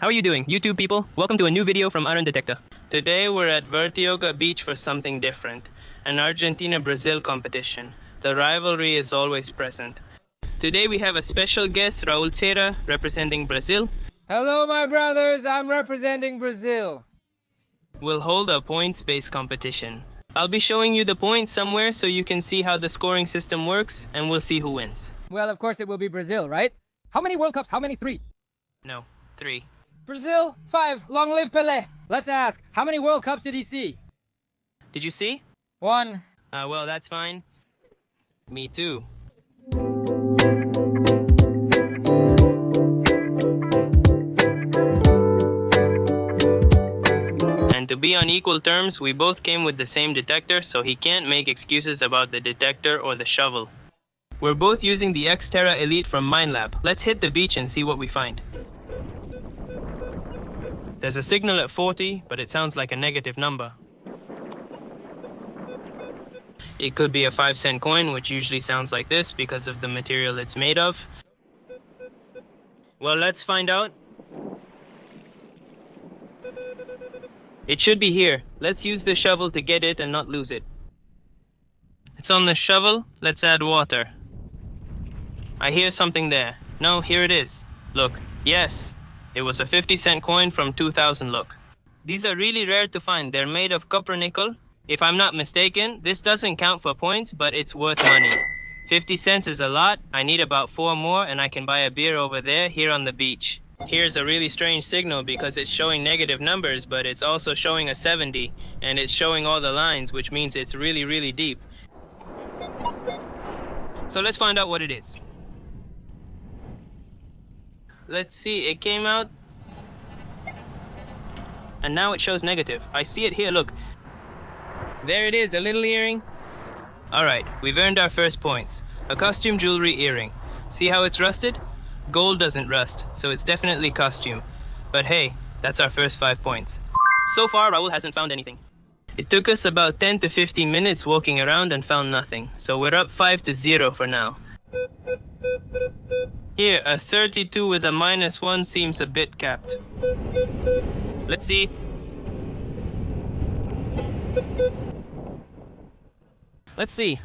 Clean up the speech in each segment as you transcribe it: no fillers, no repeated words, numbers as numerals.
How are you doing, YouTube people? Welcome to a new video from Iron Detector. Today we're at Vertioga Beach for something different, an Argentina-Brazil competition. The rivalry is always present. Today we have a special guest, Raul Cera, representing Brazil. Hello, my brothers. I'm representing Brazil. We'll hold a points-based competition. I'll be showing you the points somewhere so you can see how the scoring system works, and we'll see who wins. Well, of course it will be Brazil, right? How many World Cups? How many? 3? No, 3. Brazil, 5. Long live Pelé. Let's ask, how many World Cups did he see? Did you see? 1. Well, that's fine. Me too. And to be on equal terms, we both came with the same detector, so he can't make excuses about the detector or the shovel. We're both using the Xterra Elite from Minelab. Let's hit the beach and see what we find. There's a signal at 40, but it sounds like a negative number. It could be a 5-cent coin, which usually sounds like this because of the material it's made of. Well, let's find out. It should be here. Let's use the shovel to get it and not lose it. It's on the shovel. Let's add water. I hear something there. No, here it is. Look. Yes. It was a 50-cent coin from 2000, look. These are really rare to find. They're made of copper nickel. If I'm not mistaken, this doesn't count for points, but it's worth money. 50 cents is a lot. I need about 4 more and I can buy a beer over there here on the beach. Here's a really strange signal because it's showing negative numbers, but it's also showing a 70, and it's showing all the lines, which means it's really, really deep. So let's find out what it is. Let's see, it came out, and now it shows negative. I see it here, look. There it is, a little earring. Alright, we've earned our first points. A costume jewelry earring. See how it's rusted? Gold doesn't rust, so it's definitely costume. But hey, that's our first 5 points. So far, Raul hasn't found anything. It took us about 10 to 15 minutes walking around and found nothing, so we're up 5-0 for now. Here, a 32 with a -1 seems a bit capped. Let's see. Let's see.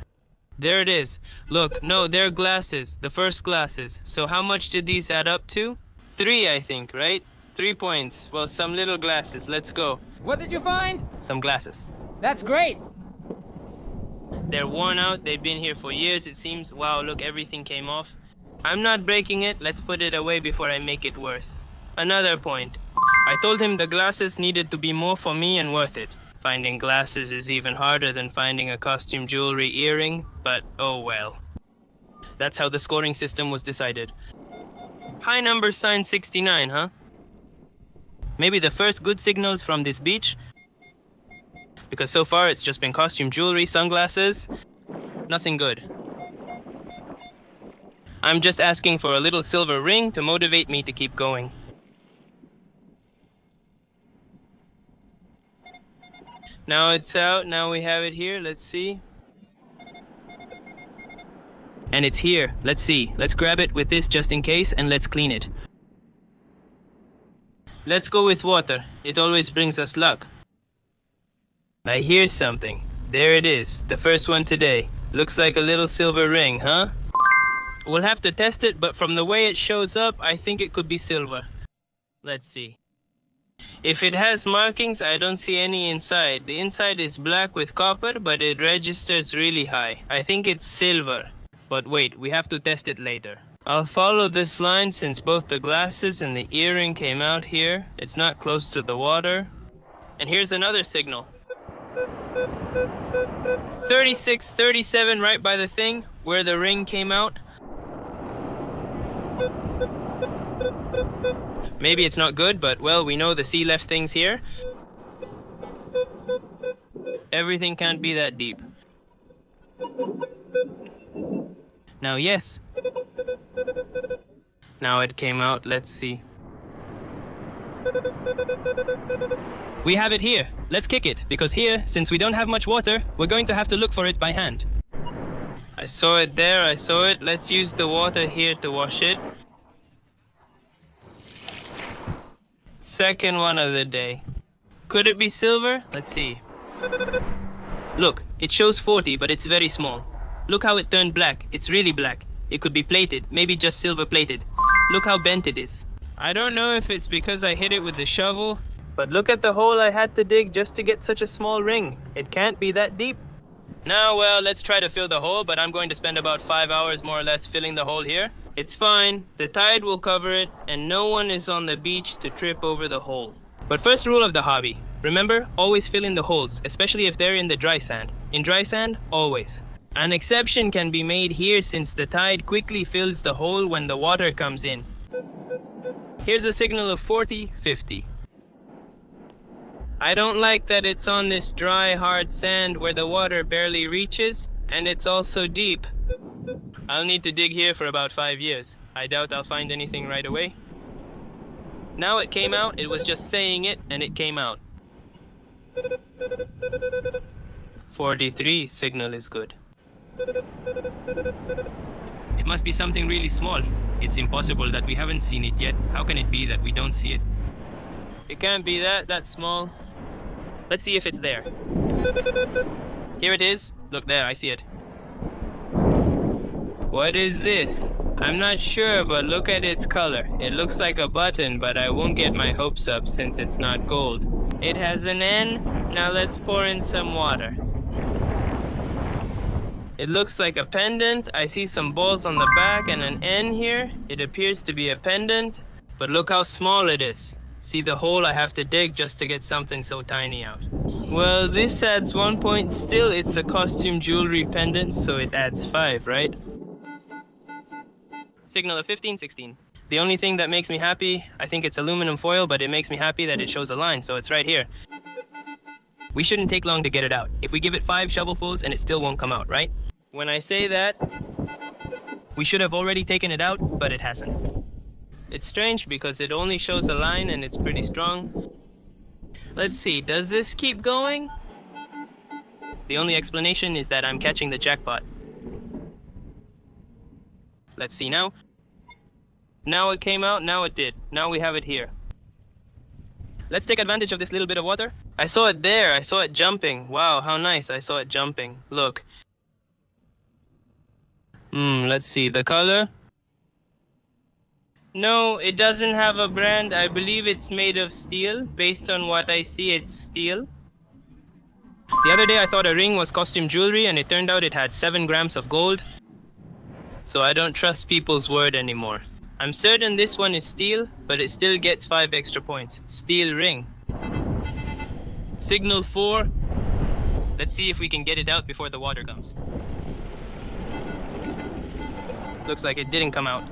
There it is. Look, no, they're glasses. The first glasses. So how much did these add up to? 3, I think, right? 3 points. Well, some little glasses. Let's go. What did you find? Some glasses. That's great. They're worn out. They've been here for years, it seems. Wow, look, everything came off. I'm not breaking it. Let's put it away before I make it worse. Another point. I told him the glasses needed to be more for me and worth it. Finding glasses is even harder than finding a costume jewelry earring, but oh well. That's how the scoring system was decided. High number sign 69, huh? Maybe the first good signals from this beach? Because so far it's just been costume jewelry, sunglasses. Nothing good. I'm just asking for a little silver ring to motivate me to keep going. Now it's out, now we have it here, let's see. And it's here, let's see. Let's grab it with this just in case and let's clean it. Let's go with water, it always brings us luck. I hear something. There it is, the first one today. Looks like a little silver ring, huh? We'll have to test it, but from the way it shows up, I think it could be silver. Let's see. If it has markings, I don't see any inside. The inside is black with copper, but it registers really high. I think it's silver. But wait, we have to test it later. I'll follow this line since both the glasses and the earring came out here. It's not close to the water. And here's another signal. 36, 37 right by the thing where the ring came out. Maybe it's not good, but well, we know the sea left things here. Everything can't be that deep. Now, yes. Now it came out, let's see. We have it here. Let's kick it, because here, since we don't have much water, we're going to have to look for it by hand. I saw it there, I saw it. Let's use the water here to wash it. Second one of the day. Could it be silver? Let's see. Look, it shows 40, but it's very small. Look how it turned black. It's really black. It could be plated, maybe just silver plated. Look how bent it is. I don't know if it's because I hit it with the shovel, but look at the hole I had to dig just to get such a small ring. It can't be that deep. Now, well, let's try to fill the hole, but I'm going to spend about 5 hours more or less filling the hole here. It's fine, the tide will cover it, and no one is on the beach to trip over the hole. But first rule of the hobby, remember, always fill in the holes, especially if they're in the dry sand. In dry sand, always. An exception can be made here since the tide quickly fills the hole when the water comes in. Here's a signal of 40, 50. I don't like that it's on this dry, hard sand where the water barely reaches, and it's also deep. I'll need to dig here for about 5 years. I doubt I'll find anything right away. Now it came out, it was just saying it, and it came out. 43 signal is good. It must be something really small. It's impossible that we haven't seen it yet. How can it be that we don't see it? It can't be that small. Let's see if it's there. Here it is. Look there, I see it. What is this? I'm not sure, but look at its color. It looks like a button, but I won't get my hopes up since it's not gold. It has an N. Now let's pour in some water. It looks like a pendant. I see some balls on the back and an N here. It appears to be a pendant, but look how small it is. See the hole I have to dig just to get something so tiny out. Well, this adds 1 point. Still, it's a costume jewelry pendant, so it adds 5, right? Signal of 15, 16. The only thing that makes me happy, I think it's aluminum foil, but it makes me happy that it shows a line, so it's right here. We shouldn't take long to get it out. If we give it 5 shovelfuls and it still won't come out, right? When I say that, we should have already taken it out, but it hasn't. It's strange because it only shows a line and it's pretty strong. Let's see, does this keep going? The only explanation is that I'm catching the jackpot. Let's see now. Now it came out, now it did. Now we have it here. Let's take advantage of this little bit of water. I saw it there, I saw it jumping. Wow, how nice, I saw it jumping. Look. Let's see, the color. No, it doesn't have a brand. I believe it's made of steel. Based on what I see, it's steel. The other day I thought a ring was costume jewelry and it turned out it had 7 grams of gold. So I don't trust people's word anymore. I'm certain this one is steel, but it still gets 5 extra points. Steel ring. Signal 4. Let's see if we can get it out before the water comes. Looks like it didn't come out.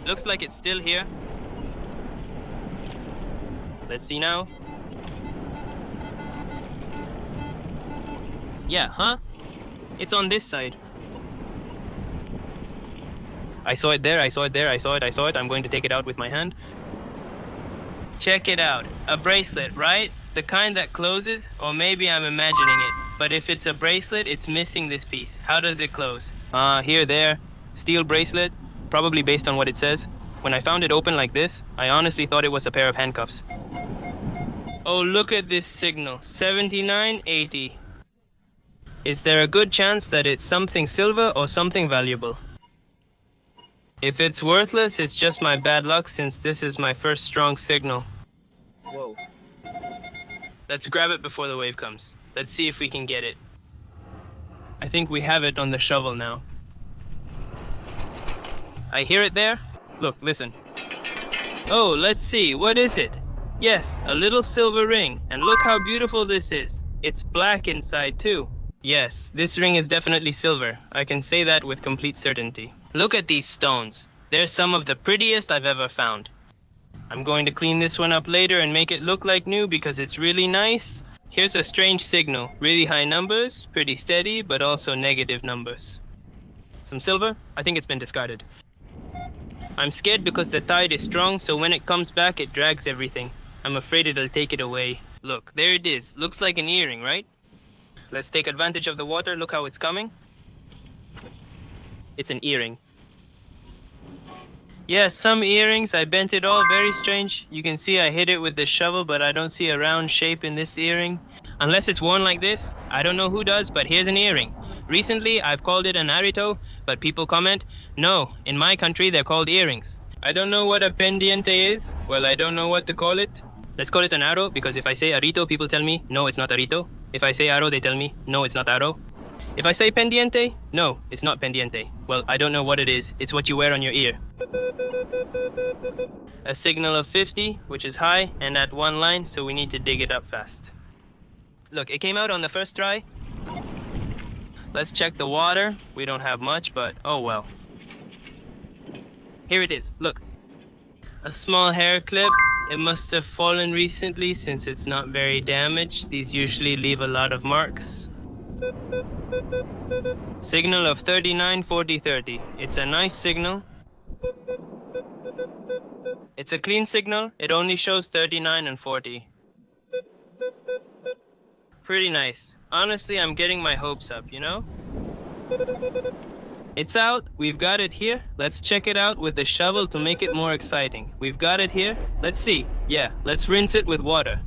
Looks like it's still here. Let's see now. Yeah, huh? It's on this side. I saw it there, I saw it there, I saw it. I'm going to take it out with my hand. Check it out. A bracelet, right? The kind that closes, or maybe I'm imagining it. But if it's a bracelet, it's missing this piece. How does it close? Here, there. Steel bracelet. Probably based on what it says. When I found it open like this, I honestly thought it was a pair of handcuffs. Oh, look at this signal. 79.80. Is there a good chance that it's something silver or something valuable? If it's worthless, it's just my bad luck since this is my first strong signal. Whoa. Let's grab it before the wave comes. Let's see if we can get it. I think we have it on the shovel now. I hear it there. Look, listen. Oh, let's see. What is it? Yes, a little silver ring. And look how beautiful this is. It's black inside too. Yes, this ring is definitely silver. I can say that with complete certainty. Look at these stones. They're some of the prettiest I've ever found. I'm going to clean this one up later and make it look like new because it's really nice. Here's a strange signal. Really high numbers, pretty steady, but also negative numbers. Some silver? I think it's been discarded. I'm scared because the tide is strong, so when it comes back, it drags everything. I'm afraid it'll take it away. Look, there it is. Looks like an earring, right? Let's take advantage of the water. Look how it's coming. It's an earring. Yes, some earrings, I bent it all, very strange. You can see I hit it with the shovel, but I don't see a round shape in this earring. Unless it's worn like this, I don't know who does, but here's an earring. Recently, I've called it an arito, but people comment, no, in my country they're called earrings. I don't know what a pendiente is. Well, I don't know what to call it. Let's call it an aro, because if I say arito, people tell me, no, it's not arito. If I say aro, they tell me, no, it's not aro. If I say pendiente, no, it's not pendiente. Well, I don't know what it is. It's what you wear on your ear. A signal of 50, which is high, and at one line, so we need to dig it up fast. Look, it came out on the first try. Let's check the water. We don't have much, but oh well. Here it is, look. A small hair clip. It must have fallen recently since it's not very damaged. These usually leave a lot of marks. Signal of 39, 40, 30. It's a nice signal. It's a clean signal. It only shows 39 and 40. Pretty nice. Honestly, I'm getting my hopes up, you know? It's out. We've got it here. Let's check it out with the shovel to make it more exciting. We've got it here. Let's see. Yeah, let's rinse it with water.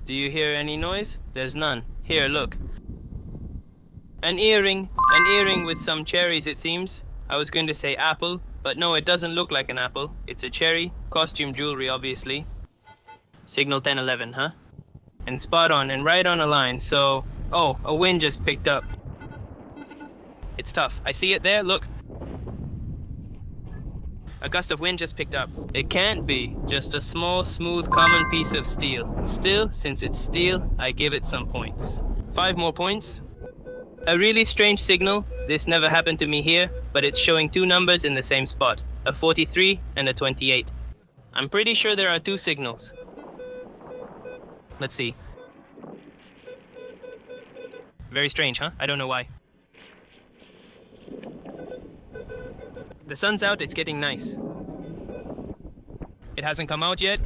Do you hear any noise? There's none. Here, look. An earring. An earring with some cherries, it seems. I was going to say apple, but no, it doesn't look like an apple. It's a cherry. Costume jewelry, obviously. Signal 1011, huh? And spot on, and right on a line, so... Oh, a wind just picked up. It's tough. I see it there, look. A gust of wind just picked up. It can't be just a small, smooth, common piece of steel. Still, since it's steel, I give it some points. 5 more points. A really strange signal. This never happened to me here, but it's showing 2 numbers in the same spot. A 43 and a 28. I'm pretty sure there are 2 signals. Let's see. Very strange, huh? I don't know why. The sun's out, it's getting nice. It hasn't come out yet.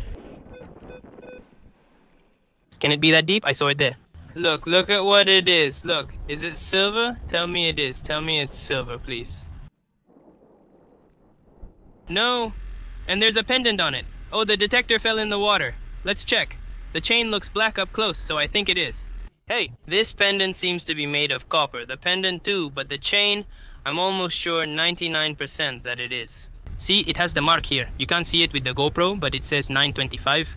Can it be that deep? I saw it there. Look at what it is. Look, is it silver? Tell me it is. Tell me it's silver, please. No. And there's a pendant on it. Oh, the detector fell in the water. Let's check. The chain looks black up close, so I think it is. Hey, this pendant seems to be made of copper. The pendant too, but the chain, I'm almost sure 99% that it is. See, it has the mark here. You can't see it with the GoPro, but it says 925.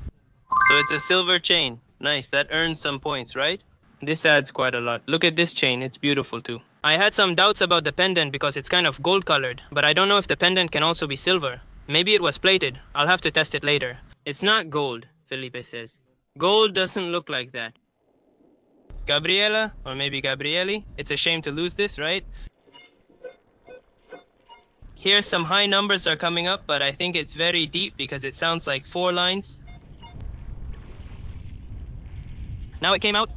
So it's a silver chain. Nice, that earns some points, right? This adds quite a lot. Look at this chain, it's beautiful too. I had some doubts about the pendant because it's kind of gold colored, but I don't know if the pendant can also be silver. Maybe it was plated. I'll have to test it later. It's not gold, Felipe says. Gold doesn't look like that. Gabriela, or maybe Gabrieli, it's a shame to lose this, right? Here some high numbers are coming up, but I think it's very deep because it sounds like 4 lines. Now it came out.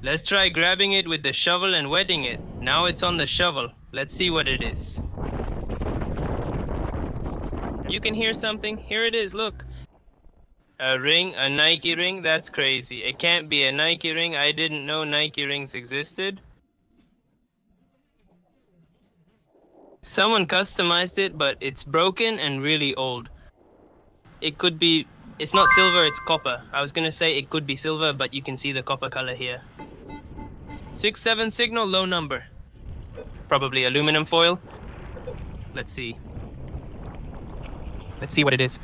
Let's try grabbing it with the shovel and wetting it. Now it's on the shovel. Let's see what it is. You can hear something. Here it is, look. A ring, a Nike ring? That's crazy. It can't be a Nike ring. I didn't know Nike rings existed. Someone customized it, but it's broken and really old. It could be... It's not silver, it's copper. I was gonna say it could be silver, but you can see the copper color here. 6-7 signal, low number. Probably aluminum foil. Let's see. Let's see what it is.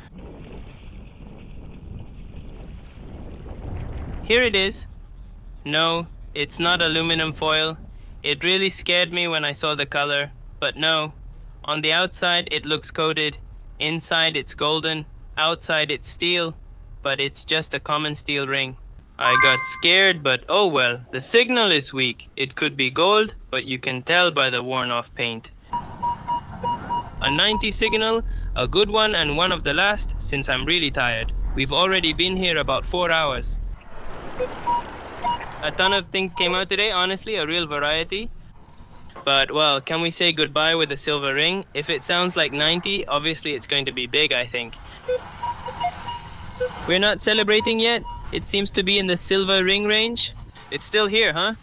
Here it is. No, it's not aluminum foil. It really scared me when I saw the color, but no. On the outside it looks coated, inside it's golden, outside it's steel, but it's just a common steel ring. I got scared, but oh well, the signal is weak. It could be gold, but you can tell by the worn off paint. A 90 signal, a good one and one of the last, since I'm really tired. We've already been here about 4 hours. A ton of things came out today, honestly, a real variety. But, well, can we say goodbye with a silver ring? If it sounds like 90, obviously it's going to be big, I think. We're not celebrating yet. It seems to be in the silver ring range. It's still here, huh?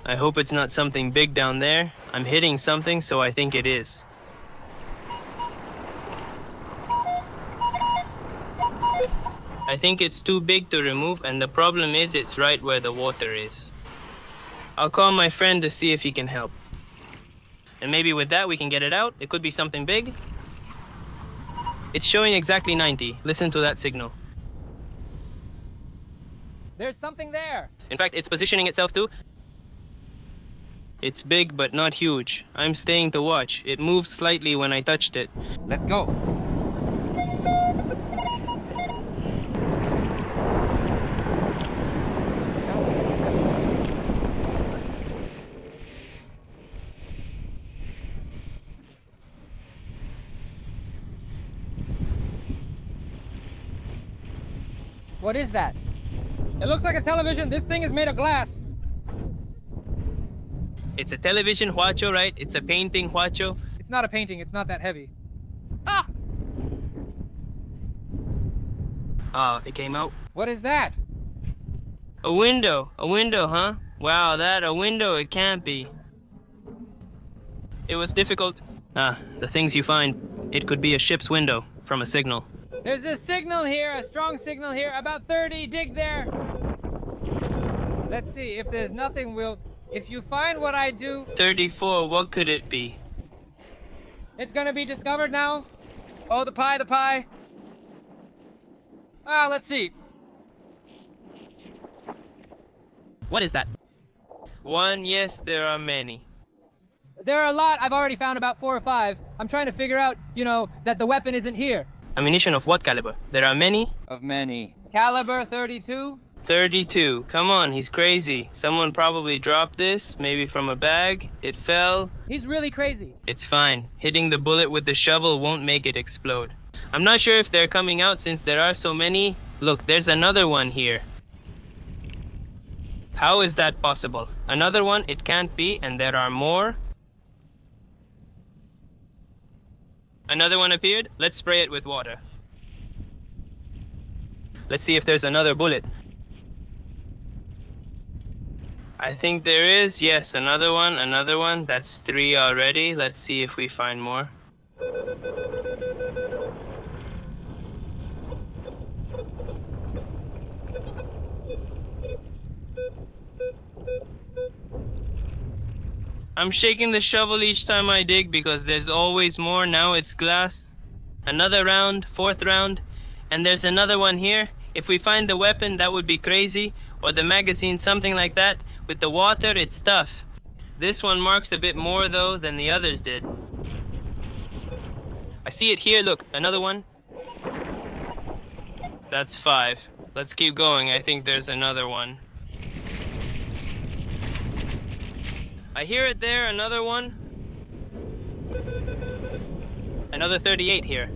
I hope it's not something big down there. I'm hitting something, so I think it is. I think it's too big to remove, and the problem is it's right where the water is. I'll call my friend to see if he can help. And maybe with that we can get it out. It could be something big. It's showing exactly 90. Listen to that signal. There's something there. In fact, it's positioning itself too. It's big but not huge. I'm staying to watch. It moved slightly when I touched it. Let's go. What is that? It looks like a television. This thing is made of glass. It's a television, Huacho, right? It's a painting, Huacho. It's not a painting. It's not that heavy. Ah! It came out. What is that? A window. A window, huh? Wow, a window, it can't be. It was difficult. The things you find. It could be a ship's window from a signal. There's a signal here, a strong signal here, about 30, dig there. Let's see, if there's nothing, if you find what I do... 34, what could it be? It's gonna be discovered now. Oh, the pie. Let's see. What is that? One, yes, there are many. There are a lot. I've already found about 4 or 5. I'm trying to figure out, that the weapon isn't here. Ammunition of what caliber? There are many? Of many. Caliber 32? 32. Come on, he's crazy. Someone probably dropped this, maybe from a bag. It fell. He's really crazy. It's fine. Hitting the bullet with the shovel won't make it explode. I'm not sure if they're coming out since there are so many. Look, there's another one here. How is that possible? Another one? It can't be, and there are more. Another one appeared. Let's spray it with water. Let's see if there's another bullet. I think there is. Yes, another one. That's 3 already. Let's see if we find more. I'm shaking the shovel each time I dig because there's always more. Now it's glass. Another round, 4th round, and there's another one here. If we find the weapon, that would be crazy, or the magazine, something like that. With the water, it's tough. This one marks a bit more though than the others did. I see it here, look, another one. That's 5. Let's keep going, I think there's another one. I hear it there, another one. Another 38 here.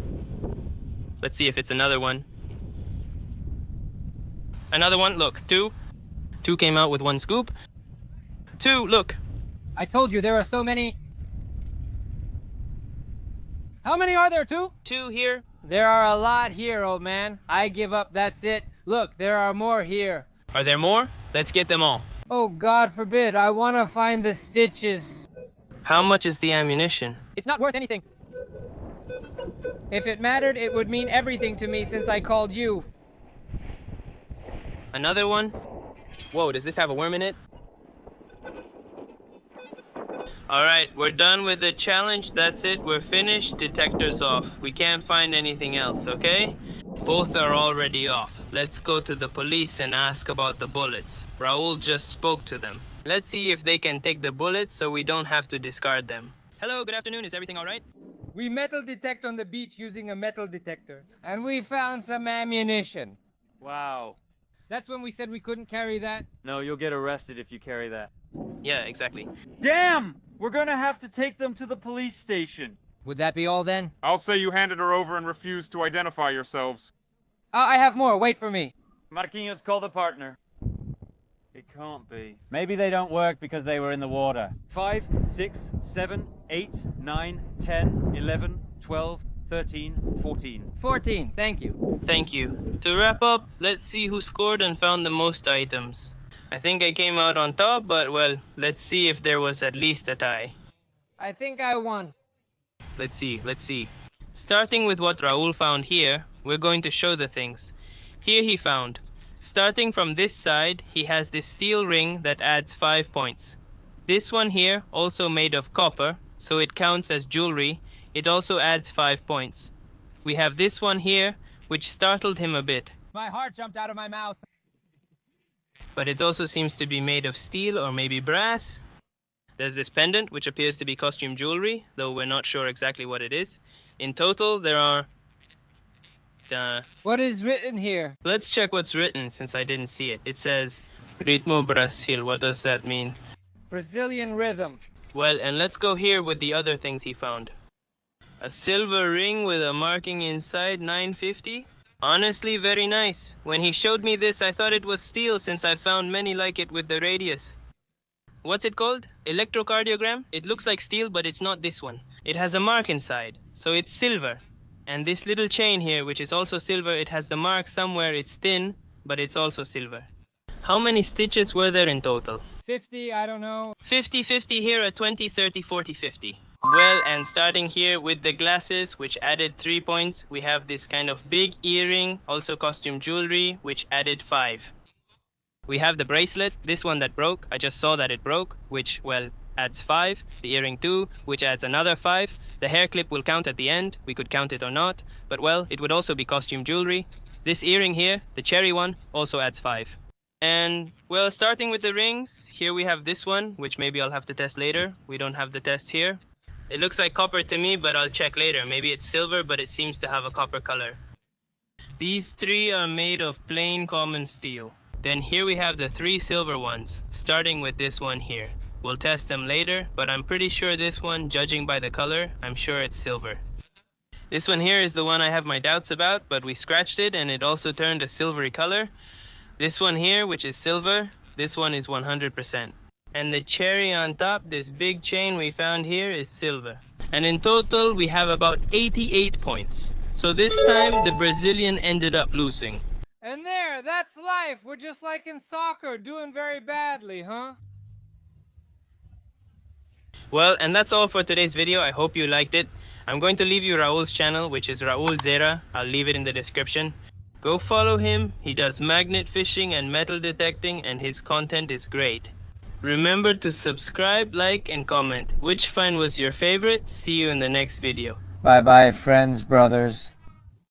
Let's see if it's another one. Another one, look, 2. 2 came out with 1 scoop. 2, look. I told you there are so many. How many are there, 2? 2 here. There are a lot here, old man. I give up, that's it. Look, there are more here. Are there more? Let's get them all. Oh, God forbid, I want to find the stitches. How much is the ammunition? It's not worth anything. If it mattered, it would mean everything to me since I called you. Another one? Whoa, does this have a worm in it? Alright, we're done with the challenge. That's it. We're finished. Detector's off. We can't find anything else, okay? Both are already off. Let's go to the police and ask about the bullets. Raul just spoke to them. Let's see if they can take the bullets so we don't have to discard them. Hello, good afternoon. Is everything alright? We metal detect on the beach using a metal detector. And we found some ammunition. Wow. That's when we said we couldn't carry that. No, you'll get arrested if you carry that. Yeah, exactly. Damn! We're gonna have to take them to the police station. Would that be all then? I'll say you handed her over and refused to identify yourselves. I have more. Wait for me. Marquinhos, call the partner. It can't be. Maybe they don't work because they were in the water. 5, 6, 7, 8, 9, 10, 11, 12, 13, 14. 14. Thank you. Thank you. To wrap up, let's see who scored and found the most items. I think I came out on top, but well, let's see if there was at least a tie. I think I won. Let's see. Starting with what Raul found here, we're going to show the things. Here he found, starting from this side, he has this steel ring that adds 5 points. This one here, also made of copper, so it counts as jewelry. It also adds 5 points. We have this one here, which startled him a bit. My heart jumped out of my mouth. But it also seems to be made of steel or maybe brass. There's this pendant, which appears to be costume jewelry, though we're not sure exactly what it is. In total, there are... What is written here? Let's check what's written, since I didn't see it. It says, Ritmo Brasil. What does that mean? Brazilian rhythm. Well, and let's go here with the other things he found. A silver ring with a marking inside, 950. Honestly, very nice. When he showed me this, I thought it was steel, since I've found many like it with the radius. What's it called? Electrocardiogram? It looks like steel, but it's not this one. It has a mark inside, so it's silver. And this little chain here, which is also silver, it has the mark somewhere. It's thin, but it's also silver. How many stitches were there in total? 50, I don't know. 50, 50 here, a 20, 30, 40, 50. Well, and starting here with the glasses, which added 3 points, we have this kind of big earring, also costume jewelry, which added 5. We have the bracelet, this one that broke. I just saw that it broke, which, well, adds 5. The earring too, which adds another 5. The hair clip will count at the end. We could count it or not, but well, it would also be costume jewelry. This earring here, the cherry one, also adds 5. And, well, starting with the rings, here we have this one, which maybe I'll have to test later. We don't have the test here. It looks like copper to me, but I'll check later. Maybe it's silver, but it seems to have a copper color. These 3 are made of plain common steel. Then here we have the 3 silver ones, starting with this one here. We'll test them later, but I'm pretty sure this one, judging by the color, I'm sure it's silver. This one here is the one I have my doubts about, but we scratched it and it also turned a silvery color. This one here, which is silver, this one is 100%. And the cherry on top, this big chain we found here, is silver. And in total, we have about 88 points. So this time, the Brazilian ended up losing. And there, that's life. We're just like in soccer, doing very badly, huh? Well, and that's all for today's video. I hope you liked it. I'm going to leave you Raul's channel, which is Raul Zera. I'll leave it in the description. Go follow him. He does magnet fishing and metal detecting, and his content is great. Remember to subscribe, like, and comment. Which find was your favorite? See you in the next video. Bye-bye, friends, brothers.